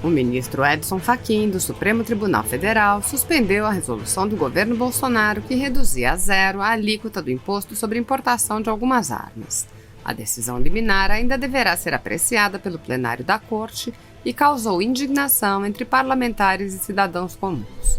O ministro Edson Fachin, do Supremo Tribunal Federal, suspendeu a resolução do governo Bolsonaro que reduzia a zero a alíquota do imposto sobre importação de algumas armas. A decisão liminar ainda deverá ser apreciada pelo plenário da Corte e causou indignação entre parlamentares e cidadãos comuns.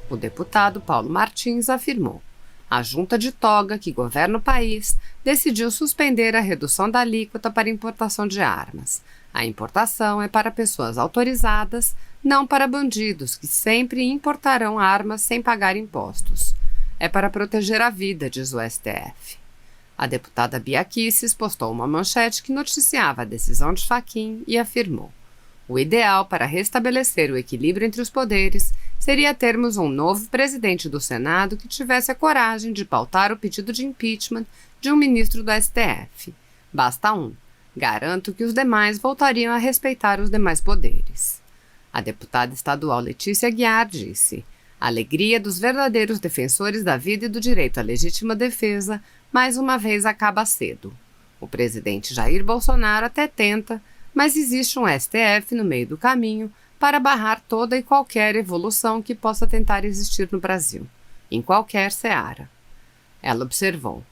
O deputado Paulo Martins afirmou: a junta de toga que governa o país decidiu suspender a redução da alíquota para importação de armas. A importação é para pessoas autorizadas, não para bandidos que sempre importarão armas sem pagar impostos. É para proteger a vida, diz o STF. A deputada Bia Kicis postou uma manchete que noticiava a decisão de Fachin e afirmou: o ideal para restabelecer o equilíbrio entre os poderes seria termos um novo presidente do Senado que tivesse a coragem de pautar o pedido de impeachment de um ministro do STF. Basta um. Garanto que os demais voltariam a respeitar os demais poderes. A deputada estadual Letícia Aguiar disse: a alegria dos verdadeiros defensores da vida e do direito à legítima defesa mais uma vez acaba cedo. O presidente Jair Bolsonaro até tenta, mas existe um STF no meio do caminho para barrar toda e qualquer evolução que possa tentar existir no Brasil, em qualquer seara. Ela observou: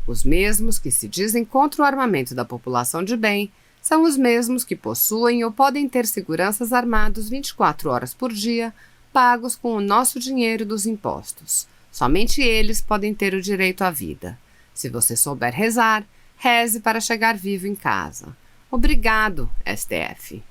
os mesmos que se dizem contra o armamento da população de bem são os mesmos que possuem ou podem ter seguranças armados 24 horas por dia, pagos com o nosso dinheiro dos impostos. Somente eles podem ter o direito à vida. Se você souber rezar, reze para chegar vivo em casa. Obrigado, STF.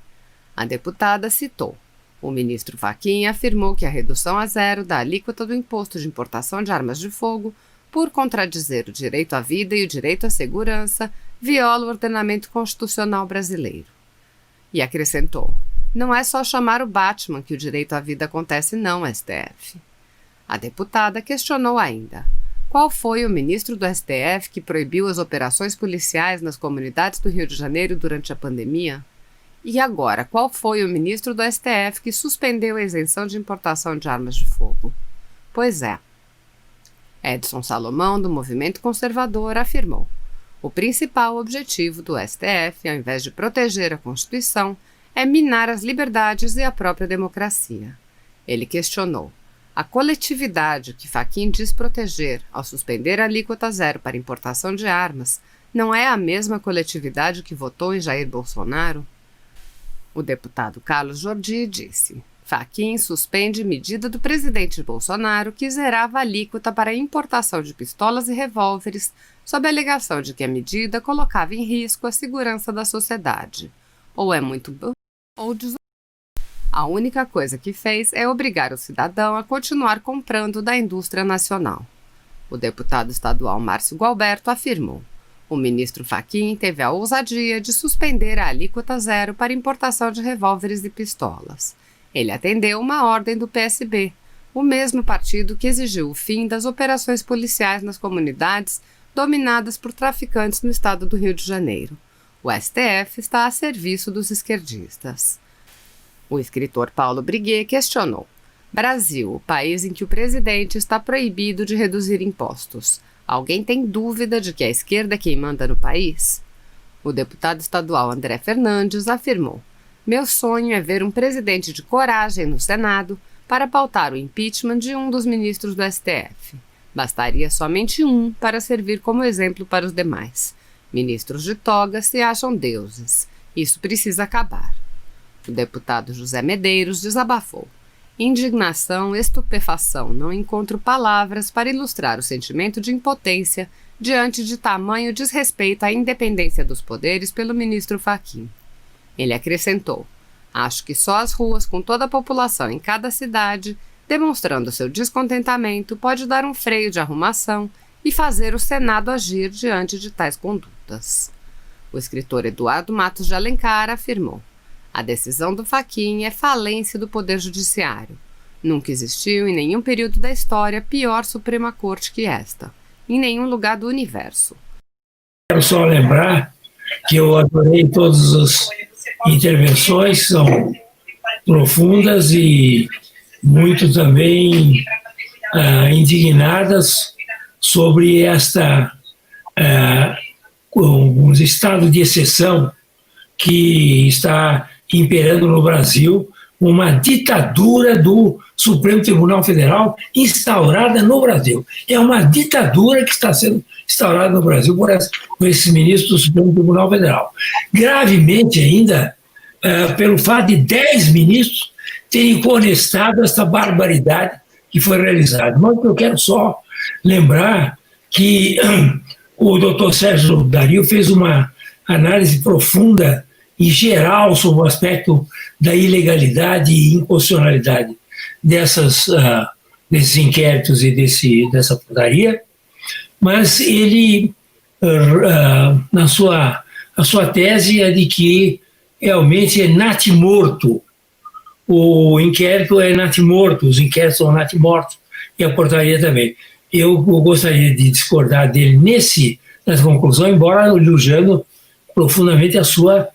A deputada citou: o ministro Fachin afirmou que a redução a zero da alíquota do imposto de importação de armas de fogo, por contradizer o direito à vida e o direito à segurança, viola o ordenamento constitucional brasileiro. E acrescentou: não é só chamar o Batman que o direito à vida acontece não, STF. A deputada questionou ainda: qual foi o ministro do STF que proibiu as operações policiais nas comunidades do Rio de Janeiro durante a pandemia? E agora, qual foi o ministro do STF que suspendeu a isenção de importação de armas de fogo? Pois é. Edson Salomão, do Movimento Conservador, afirmou: o principal objetivo do STF, ao invés de proteger a Constituição, é minar as liberdades e a própria democracia. Ele questionou: a coletividade que Fachin diz proteger ao suspender a alíquota zero para importação de armas não é a mesma coletividade que votou em Jair Bolsonaro? O deputado Carlos Jordi disse: Fachin suspende medida do presidente Bolsonaro que zerava a alíquota para a importação de pistolas e revólveres sob a alegação de que a medida colocava em risco a segurança da sociedade. Ou é muito ou desonesta. A única coisa que fez é obrigar o cidadão a continuar comprando da indústria nacional. O deputado estadual Márcio Gualberto afirmou: o ministro Fachin teve a ousadia de suspender a alíquota zero para importação de revólveres e pistolas. Ele atendeu uma ordem do PSB, o mesmo partido que exigiu o fim das operações policiais nas comunidades dominadas por traficantes no estado do Rio de Janeiro. O STF está a serviço dos esquerdistas. O escritor Paulo Briguet questionou: Brasil, o país em que o presidente está proibido de reduzir impostos. Alguém tem dúvida de que a esquerda é quem manda no país? O deputado estadual André Fernandes afirmou: meu sonho é ver um presidente de coragem no Senado para pautar o impeachment de um dos ministros do STF. Bastaria somente um para servir como exemplo para os demais. Ministros de toga se acham deuses. Isso precisa acabar. O deputado José Medeiros desabafou: indignação, estupefação, não encontro palavras para ilustrar o sentimento de impotência diante de tamanho desrespeito à independência dos poderes pelo ministro Fachin. Ele acrescentou: acho que só as ruas com toda a população em cada cidade, demonstrando seu descontentamento, pode dar um freio de arrumação e fazer o Senado agir diante de tais condutas. O escritor Eduardo Matos de Alencar afirmou: a decisão do Fachin é falência do Poder Judiciário. Nunca existiu em nenhum período da história pior Suprema Corte que esta, em nenhum lugar do universo. Quero só lembrar que eu adorei todas as intervenções, são profundas e muito também indignadas sobre um estado de exceção que está imperando no Brasil uma ditadura do Supremo Tribunal Federal instaurada no Brasil. É uma ditadura que está sendo instaurada no Brasil por esses ministros do Supremo Tribunal Federal. Gravemente ainda, pelo fato de 10 ministros terem conestado essa barbaridade que foi realizada. Mas eu quero só lembrar que o doutor Sérgio Dario fez uma análise profunda e geral sobre o aspecto da ilegalidade e inconstitucionalidade desses inquéritos e dessa putaria, mas ele, a sua tese é de que realmente é natimorto, o inquérito é natimorto, os inquéritos são natimortos, e a portaria também. Eu gostaria de discordar dele nessa conclusão, embora elogiando profundamente a sua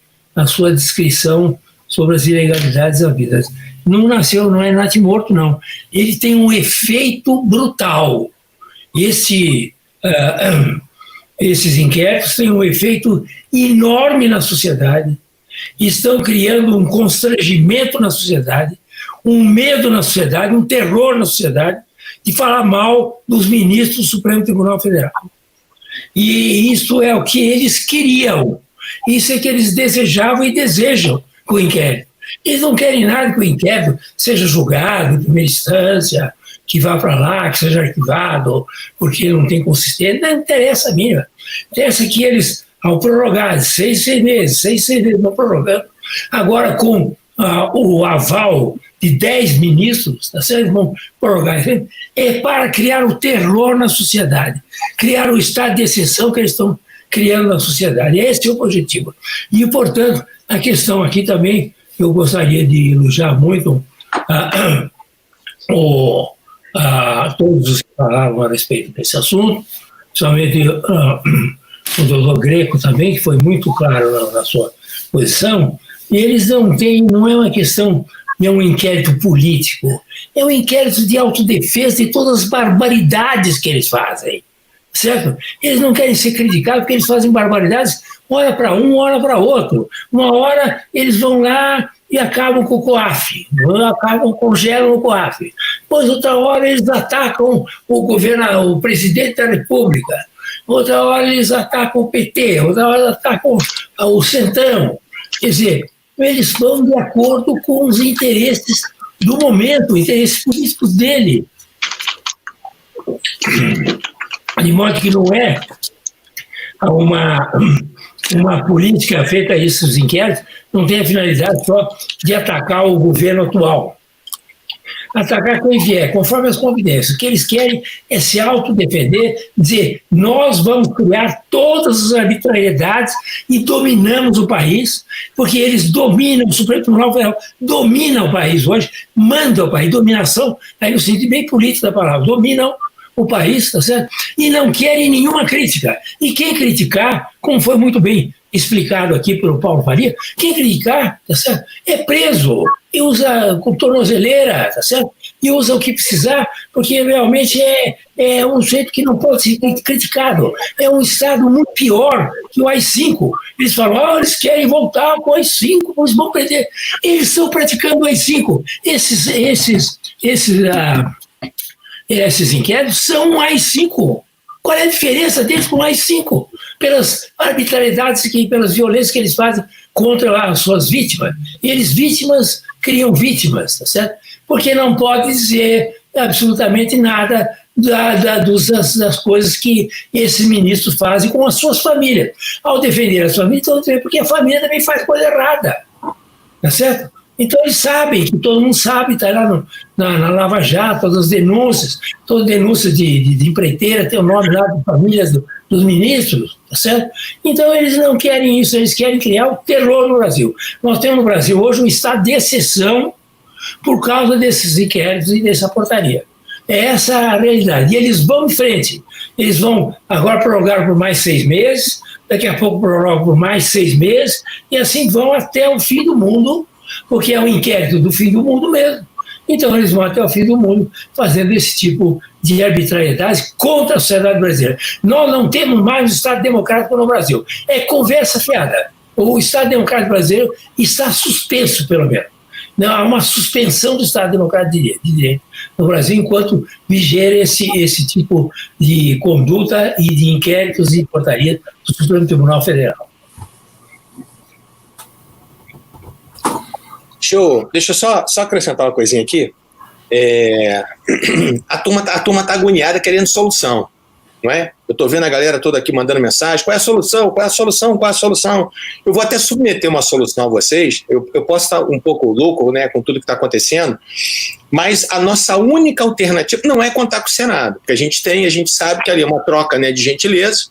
descrição sobre as ilegalidades havidas. Não é natimorto, não. Ele tem um efeito brutal. Esses inquéritos têm um efeito enorme na sociedade, estão criando um constrangimento na sociedade, um medo na sociedade, um terror na sociedade, de falar mal dos ministros do Supremo Tribunal Federal. E isso é o que eles queriam, isso é que eles desejavam e desejam com o inquérito. Eles não querem nada que o inquérito seja julgado em primeira instância, que vá para lá, que seja arquivado, porque não tem consistência. Não interessa a mínima. Interessa que eles, ao prorrogar 6 meses, não prorrogando, agora com o aval de 10 ministros, tá certo? Eles vão prorrogar, é para criar o terror na sociedade, criar o estado de exceção que eles estão criando na sociedade. Esse é o objetivo. E, portanto, a questão aqui também, eu gostaria de elogiar muito todos os que falaram a respeito desse assunto, principalmente o doutor Greco também, que foi muito claro na sua posição. E eles não é uma questão, é um inquérito político, é um inquérito de autodefesa de todas as barbaridades que eles fazem, certo? Eles não querem ser criticados porque eles fazem barbaridades, hora para um, hora para outro. Uma hora eles vão lá e acabam com o COAF, congelam o COAF. Depois, outra hora, eles atacam o presidente da República. Outra hora, eles atacam o PT. Outra hora, eles atacam o Centrão. Quer dizer, eles vão de acordo com os interesses do momento, interesses políticos dele. De modo que não é uma política feita a esses inquéritos, não tem a finalidade só de atacar o governo atual. Atacar quem vier, conforme as providências. O que eles querem é se autodefender, dizer, nós vamos criar todas as arbitrariedades e dominamos o país, porque eles dominam, o Supremo Tribunal Federal domina o país hoje, manda o país, dominação, aí no sentido bem político da palavra, dominam o país, tá certo? E não querem nenhuma crítica. E quem criticar, como foi muito bem explicado aqui pelo Paulo Faria, quem criticar, tá certo? É preso e usa com tornozeleira, tá certo? E usa o que precisar, porque realmente é um jeito que não pode ser criticado. É um Estado muito pior que o AI-5. Eles falam, eles querem voltar com o AI-5, eles vão prender. Eles estão praticando o AI-5. Esses inquéritos são um AI-5. Qual é a diferença deles com o AI-5? Pelas arbitrariedades, pelas violências que eles fazem contra as suas vítimas. E eles, vítimas, criam vítimas, tá certo? Porque não pode dizer absolutamente nada das coisas que esses ministros fazem com as suas famílias. Ao defender as famílias, porque a família também faz coisa errada, tá certo? Então eles sabem, que todo mundo sabe, está lá na Lava Jato, todas as denúncias, toda denúncia de empreiteira tem o nome lá de famílias dos ministros, tá certo? Então eles não querem isso, eles querem criar o terror no Brasil. Nós temos no Brasil hoje um estado de exceção por causa desses inquéritos e dessa portaria. É essa a realidade. E eles vão em frente. Eles vão agora prorrogar por mais 6 meses, daqui a pouco prorrogam por mais 6 meses, e assim vão até o fim do mundo, porque é um inquérito do fim do mundo mesmo. Então eles vão até o fim do mundo fazendo esse tipo de arbitrariedade contra a sociedade brasileira. Nós não temos mais um Estado democrático no Brasil. É conversa fiada. O Estado democrático brasileiro está suspenso, pelo menos. Não, há uma suspensão do Estado Democrático de Direito no Brasil enquanto viger esse tipo de conduta e de inquéritos e portaria do Supremo Tribunal Federal. Deixa eu só acrescentar uma coisinha aqui. A turma tá agoniada querendo solução, não é? Eu estou vendo a galera toda aqui mandando mensagem, qual é a solução, qual é a solução, qual é a solução? Eu vou até submeter uma solução a vocês, eu posso estar um pouco louco, né, com tudo que está acontecendo, mas a nossa única alternativa não é contar com o Senado, porque a gente sabe que ali é uma troca, né, de gentileza.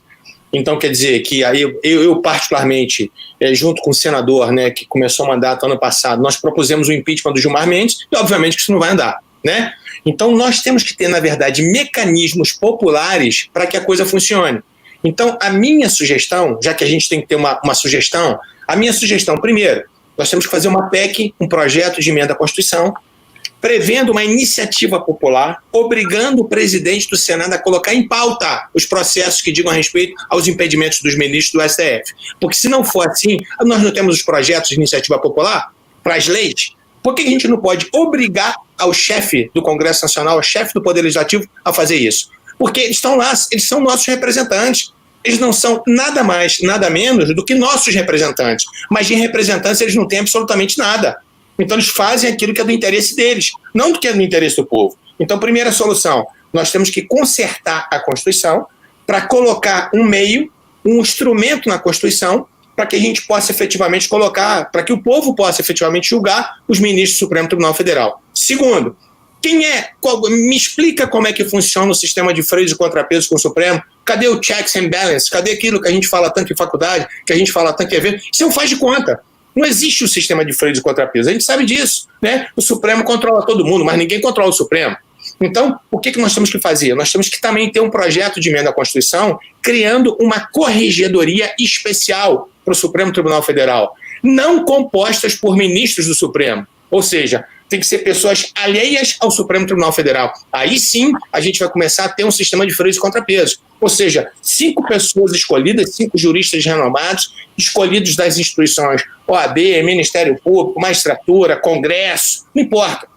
Então, quer dizer que aí eu particularmente, junto com o senador, né, que começou o mandato ano passado, nós propusemos o impeachment do Gilmar Mendes, e obviamente que isso não vai andar, né? Então, nós temos que ter, na verdade, mecanismos populares para que a coisa funcione. Então, a minha sugestão, já que a gente tem que ter uma sugestão, a minha sugestão, primeiro, nós temos que fazer uma PEC, um projeto de emenda à Constituição, prevendo uma iniciativa popular, obrigando o presidente do Senado a colocar em pauta os processos que digam a respeito aos impedimentos dos ministros do STF. Porque se não for assim, nós não temos os projetos de iniciativa popular para as leis, por que a gente não pode obrigar ao chefe do Congresso Nacional, ao chefe do Poder Legislativo a fazer isso? Porque eles estão lá, eles são nossos representantes. Eles não são nada mais, nada menos do que nossos representantes. Mas de representantes eles não têm absolutamente nada. Então, eles fazem aquilo que é do interesse deles, não do que é do interesse do povo. Então, primeira solução, nós temos que consertar a Constituição para colocar um meio, um instrumento na Constituição para que a gente possa efetivamente colocar, para que o povo possa efetivamente julgar os ministros do Supremo Tribunal Federal. Segundo, me explica como é que funciona o sistema de freios e contrapesos com o Supremo? Cadê o checks and balances? Cadê aquilo que a gente fala tanto em faculdade, que a gente fala tanto em evento? Isso não faz de conta. Não existe o sistema de freio de contrapeso, a gente sabe disso, né? O Supremo controla todo mundo, mas ninguém controla o Supremo. Então, o que nós temos que fazer? Nós temos que também ter um projeto de emenda à Constituição criando uma corregedoria especial para o Supremo Tribunal Federal, não compostas por ministros do Supremo, ou seja, tem que ser pessoas alheias ao Supremo Tribunal Federal. Aí sim, a gente vai começar a ter um sistema de freios e contrapesos. Ou seja, 5 pessoas escolhidas, 5 juristas renomados, escolhidos das instituições OAB, Ministério Público, Magistratura, Congresso, não importa.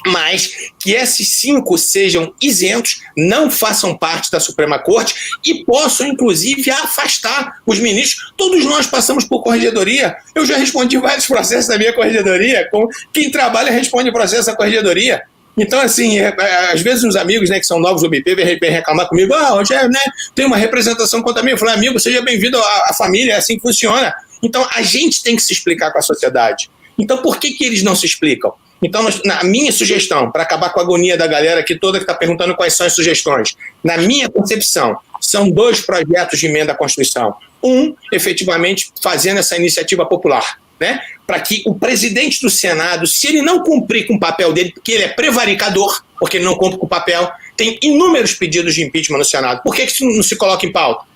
Mas que esses 5 sejam isentos, não façam parte da Suprema Corte e possam, inclusive, afastar os ministros. Todos nós passamos por corregedoria. Eu já respondi vários processos da minha corregedoria. Quem trabalha responde processo da corregedoria. Então, assim, às vezes os amigos, né, que são novos do BP vêm reclamar comigo, Rogério, né, tem uma representação contra mim. Eu falei, amigo, seja bem-vindo à família, é assim que funciona. Então, a gente tem que se explicar com a sociedade. Então, por que eles não se explicam? Então, na minha sugestão, para acabar com a agonia da galera aqui toda que está perguntando quais são as sugestões, na minha concepção, são 2 projetos de emenda à Constituição. Um, efetivamente, fazendo essa iniciativa popular, né? Para que o presidente do Senado, se ele não cumprir com o papel dele, porque ele é prevaricador, porque ele não cumpre com o papel, tem inúmeros pedidos de impeachment no Senado. Por que isso não se coloca em pauta?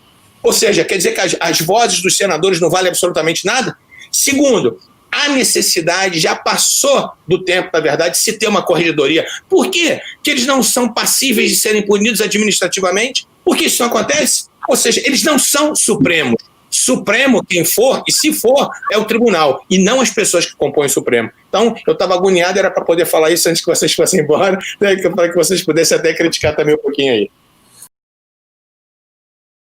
Ou seja, quer dizer que as vozes dos senadores não valem absolutamente nada? Segundo, a necessidade já passou do tempo, na verdade, de se ter uma corregedoria. Por quê? Que eles não são passíveis de serem punidos administrativamente? Por que isso não acontece? Ou seja, eles não são supremos. Supremo, quem for, e se for, é o tribunal, e não as pessoas que compõem o Supremo. Então, eu estava agoniado, era para poder falar isso antes que vocês fossem embora, né, para que vocês pudessem até criticar também um pouquinho aí.